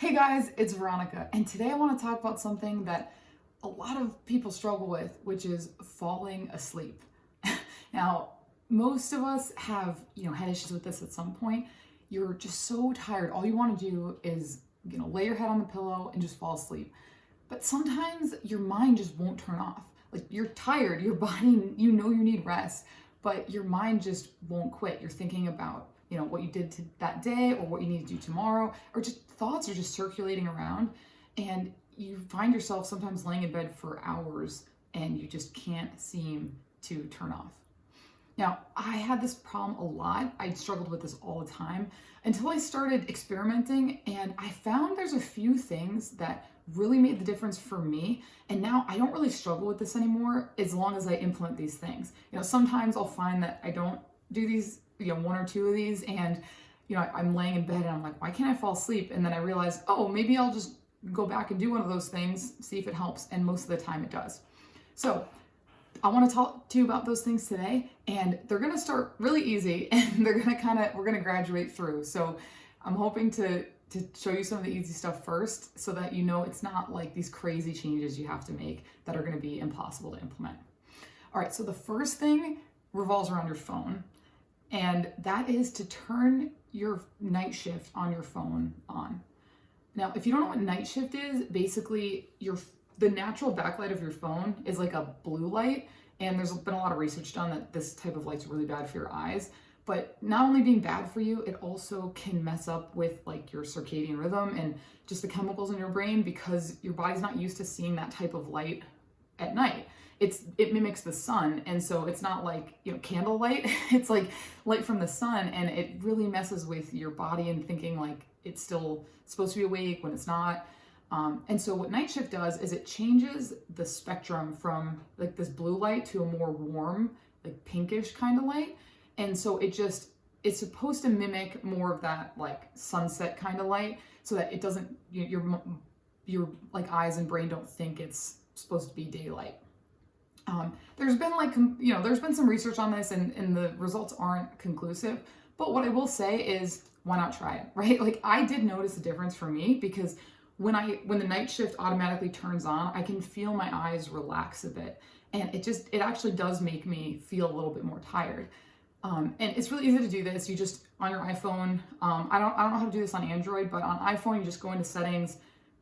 Hey guys, it's Veronica, and today I want to talk about something that a lot of people struggle with, which is falling asleep. Now, most of us have, had issues with this at some point. You're just so tired. All you want to do is, lay your head on the pillow and just fall asleep. But sometimes your mind just won't turn off. Like you're tired, your body, you need rest, but your mind just won't quit. You're thinking about, what you did that day or what you need to do tomorrow, or just thoughts are just circulating around. And you find yourself sometimes laying in bed for hours and you just can't seem to turn off. Now, I had this problem a lot. I struggled with this all the time until I started experimenting, and I found there's a few things that really made the difference for me. And now I don't really struggle with this anymore as long as I implement these things. Sometimes I'll find that I don't do these, one or two of these, and I'm laying in bed and I'm like, why can't I fall asleep? And then I realize, oh, maybe I'll just go back and do one of those things, see if it helps. And most of the time it does. So I want to talk to you about those things today, and they're going to start really easy and we're going to graduate through. So I'm hoping to show you some of the easy stuff first so that it's not like these crazy changes you have to make that are going to be impossible to implement. All right, so the first thing revolves around your phone, and that is to turn your night shift on your phone on. Now, if you don't know what night shift is, basically the natural backlight of your phone is like a blue light, and there's been a lot of research done that this type of light's really bad for your eyes. But not only being bad for you, it also can mess up with like your circadian rhythm and just the chemicals in your brain, because your body's not used to seeing that type of light at night. It mimics the sun, and so it's not like candlelight. It's like light from the sun, and it really messes with your body and thinking like it's still supposed to be awake when it's not. And so what night shift does is it changes the spectrum from like this blue light to a more warm, like pinkish kind of light. And so it's supposed to mimic more of that like sunset kind of light, so that it doesn't, your like eyes and brain don't think it's supposed to be daylight. There's been some research on this, and the results aren't conclusive. But what I will say is, why not try it, right? Like I did notice a difference for me, because when the night shift automatically turns on, I can feel my eyes relax a bit, and it actually does make me feel a little bit more tired. And it's really easy to do this. You just, on your iPhone, I don't know how to do this on Android, but on iPhone, you just go into settings,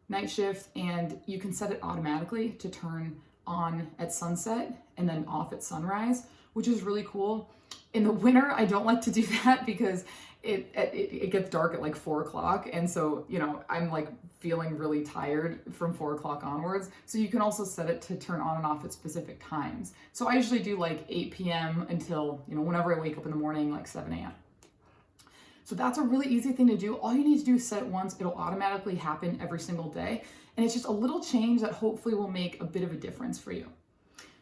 night shift, and you can set it automatically to turn on at sunset and then off at sunrise, which is really cool. In the winter, I don't like to do that because it gets dark at like 4 o'clock. And so, I'm like feeling really tired from 4 o'clock onwards. So you can also set it to turn on and off at specific times. So I usually do like 8 p.m. until, whenever I wake up in the morning, like 7 a.m. So that's a really easy thing to do. All you need to do is set it once. It'll automatically happen every single day. And it's just a little change that hopefully will make a bit of a difference for you.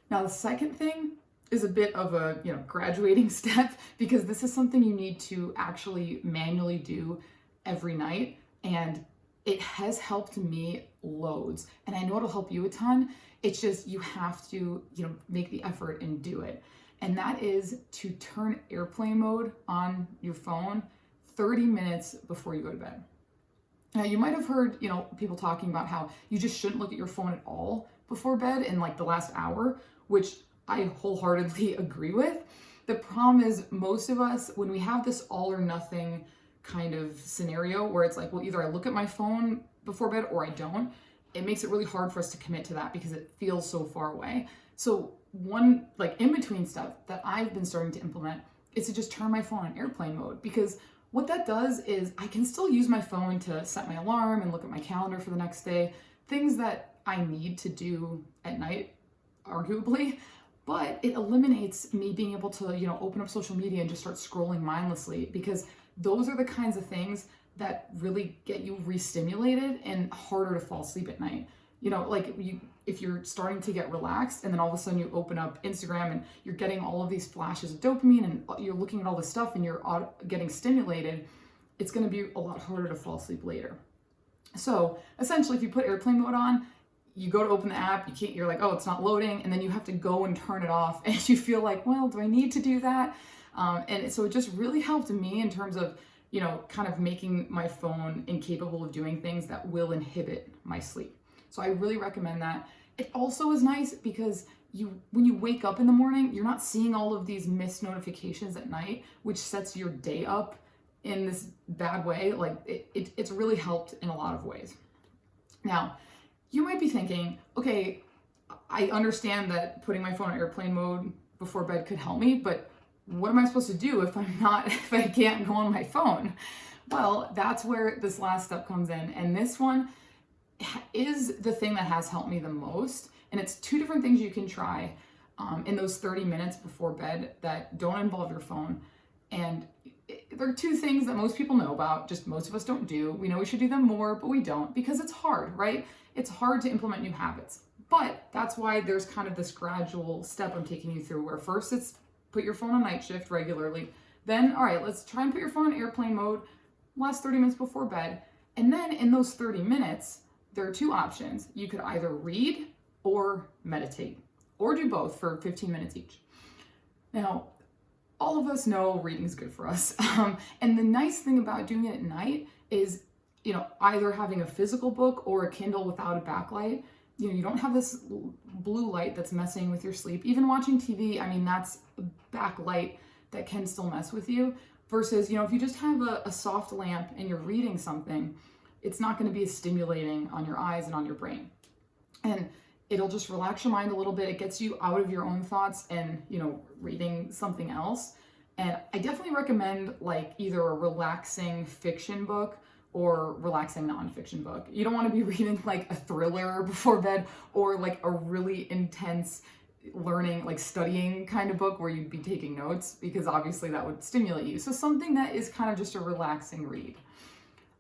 Now, the second thing is a bit of a graduating step, because this is something you need to actually manually do every night, and it has helped me loads, and I know it'll help you a ton. It's just you have to make the effort and do it, and that is to turn airplane mode on your phone 30 minutes before you go to bed. Now, you might have heard people talking about how you just shouldn't look at your phone at all before bed in like the last hour, which I wholeheartedly agree with. The problem is, most of us, when we have this all or nothing kind of scenario where it's like, well, either I look at my phone before bed or I don't, it makes it really hard for us to commit to that because it feels so far away. So one like in between step that I've been starting to implement is to just turn my phone on airplane mode, because what that does is I can still use my phone to set my alarm and look at my calendar for the next day, things that I need to do at night, arguably. But it eliminates me being able to, open up social media and just start scrolling mindlessly, because those are the kinds of things that really get you re-stimulated and harder to fall asleep at night. If you're starting to get relaxed and then all of a sudden you open up Instagram and you're getting all of these flashes of dopamine and you're looking at all this stuff and you're getting stimulated, it's going to be a lot harder to fall asleep later. So essentially, if you put airplane mode on, you go to open the app, you're like, oh, it's not loading, and then you have to go and turn it off, and you feel like, well, do I need to do that? And so it just really helped me in terms of kind of making my phone incapable of doing things that will inhibit my sleep. So I really recommend that. It also is nice because when you wake up in the morning, you're not seeing all of these missed notifications at night, which sets your day up in this bad way. Like it's really helped in a lot of ways. Now, you might be thinking, okay, I understand that putting my phone on airplane mode before bed could help me, but what am I supposed to do if I can't go on my phone? Well, that's where this last step comes in. And this one is the thing that has helped me the most. And it's two different things you can try in those 30 minutes before bed that don't involve your phone. And there are two things that most people know about, just most of us don't do. We know we should do them more, but we don't because it's hard, right? It's hard to implement new habits. But that's why there's kind of this gradual step I'm taking you through, where first it's put your phone on night shift regularly. Then, all right, let's try and put your phone on airplane mode last 30 minutes before bed. And then in those 30 minutes, there are two options. You could either read or meditate, or do both for 15 minutes each. Now, all of us know reading is good for us. And the nice thing about doing it at night is, either having a physical book or a Kindle without a backlight. You don't have this blue light that's messing with your sleep. Even watching TV, that's a backlight that can still mess with you. Versus, if you just have a soft lamp and you're reading something, it's not going to be as stimulating on your eyes and on your brain. And it'll just relax your mind a little bit. It gets you out of your own thoughts and, reading something else. And I definitely recommend either a relaxing fiction book or relaxing nonfiction book. You don't want to be reading a thriller before bed or a really intense learning, studying kind of book where you'd be taking notes, because obviously that would stimulate you. So something that is kind of just a relaxing read.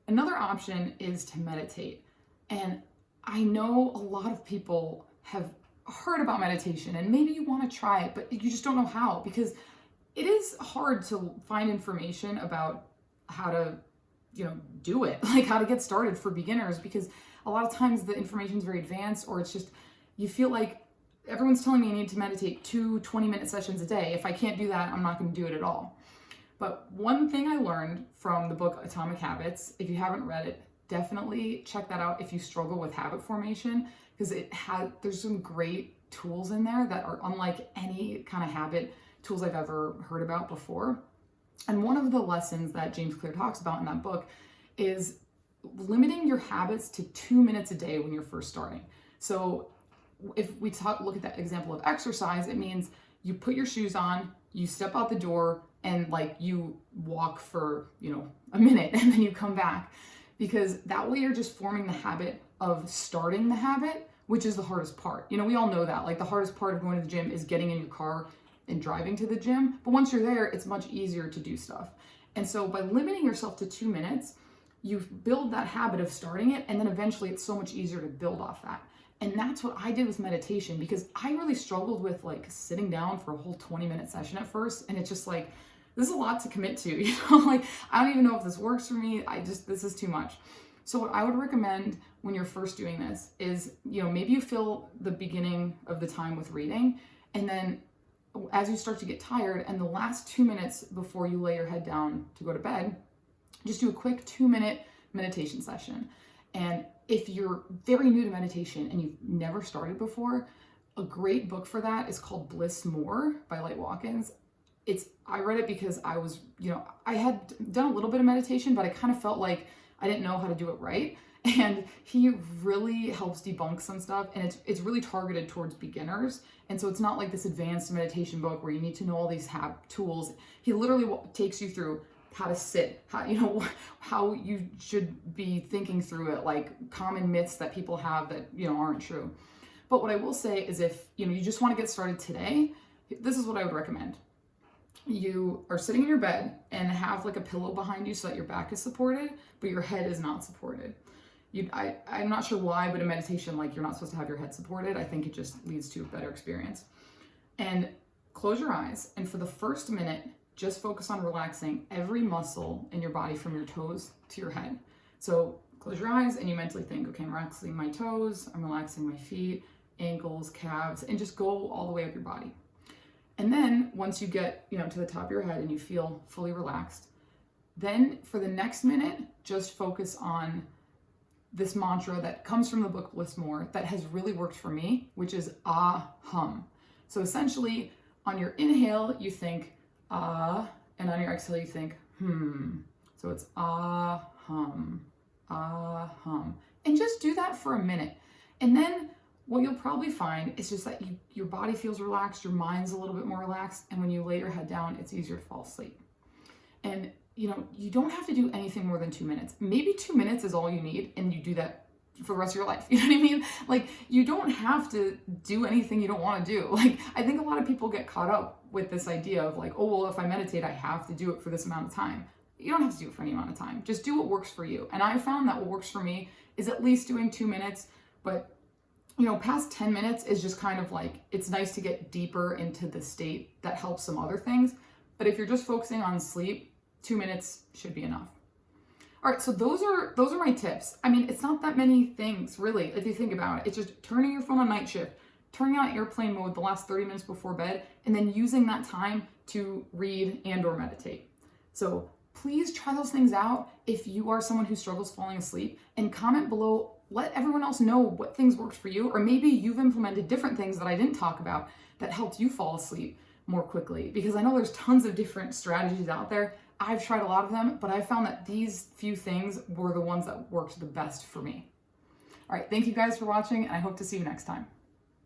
Another option is to meditate. And I know a lot of people have heard about meditation and maybe you want to try it, but you just don't know how, because it is hard to find information about how to, do it, how to get started for beginners, because a lot of times the information is very advanced, or it's just, you feel like everyone's telling me I need to meditate 2 20-minute sessions a day. If I can't do that, I'm not going to do it at all. But one thing I learned from the book Atomic Habits, if you haven't read it, definitely check that out if you struggle with habit formation, because there's some great tools in there that are unlike any kind of habit tools I've ever heard about before. And one of the lessons that James Clear talks about in that book is limiting your habits to 2 minutes a day when you're first starting. So if we look at that example of exercise, it means you put your shoes on, you step out the door, and you walk for, a minute, and then you come back. Because that way you're just forming the habit of starting the habit, which is the hardest part. We all know that. The hardest part of going to the gym is getting in your car and driving to the gym. But once you're there, it's much easier to do stuff. And so by limiting yourself to 2 minutes, you build that habit of starting it, and then eventually it's so much easier to build off that. And that's what I did with meditation, because I really struggled with sitting down for a whole 20-minute session at first. And it's just this is a lot to commit to, I don't even know if this works for me. This is too much. So what I would recommend when you're first doing this is, maybe you fill the beginning of the time with reading, and then as you start to get tired and the last 2 minutes before you lay your head down to go to bed, just do a quick 2-minute meditation session. And if you're very new to meditation and you've never started before, a great book for that is called Bliss More by Light Watkins. I read it because I was, I had done a little bit of meditation, but I kind of felt like I didn't know how to do it right. And he really helps debunk some stuff, and it's really targeted towards beginners. And so it's not like this advanced meditation book where you need to know all these tools. He literally takes you through how to sit, how you should be thinking through it, common myths that people have that, aren't true. But what I will say is if, you just want to get started today, this is what I would recommend. You are sitting in your bed and have a pillow behind you so that your back is supported, but your head is not supported. I'm not sure why, but in meditation, you're not supposed to have your head supported. I think it just leads to a better experience. And close your eyes, and for the first minute, just focus on relaxing every muscle in your body from your toes to your head. So close your eyes and you mentally think, okay, I'm relaxing my toes, I'm relaxing my feet, ankles, calves, and just go all the way up your body. And then once you get, to the top of your head and you feel fully relaxed, Then for the next minute, just focus on this mantra that comes from the book Bliss More that has really worked for me, which is ah hum. So essentially, on your inhale, you think ah, and on your exhale, you think hmm. So it's ah hum, and just do that for a minute. And then what you'll probably find is just that your body feels relaxed, your mind's a little bit more relaxed, and when you lay your head down, it's easier to fall asleep. And you don't have to do anything more than 2 minutes. Maybe 2 minutes is all you need, and you do that for the rest of your life. You know what I mean? Like, you don't have to do anything you don't want to do. Like, I think a lot of people get caught up with this idea of like, oh, well, if I meditate, I have to do it for this amount of time. You don't have to do it for any amount of time. Just do what works for you. And I found that what works for me is at least doing 2 minutes, but past 10 minutes is just kind of like, it's nice to get deeper into the state that helps some other things. But if you're just focusing on sleep, 2 minutes should be enough. All right, so those are my tips. I mean, it's not that many things, really, if you think about it. It's just turning your phone on night shift, turning on airplane mode the last 30 minutes before bed, and then using that time to read and or meditate. So please try those things out if you are someone who struggles falling asleep, and comment below. Let everyone else know what things worked for you, or maybe you've implemented different things that I didn't talk about that helped you fall asleep more quickly, because I know there's tons of different strategies out there. I've tried a lot of them, but I found that these few things were the ones that worked the best for me. All right, thank you guys for watching, and I hope to see you next time.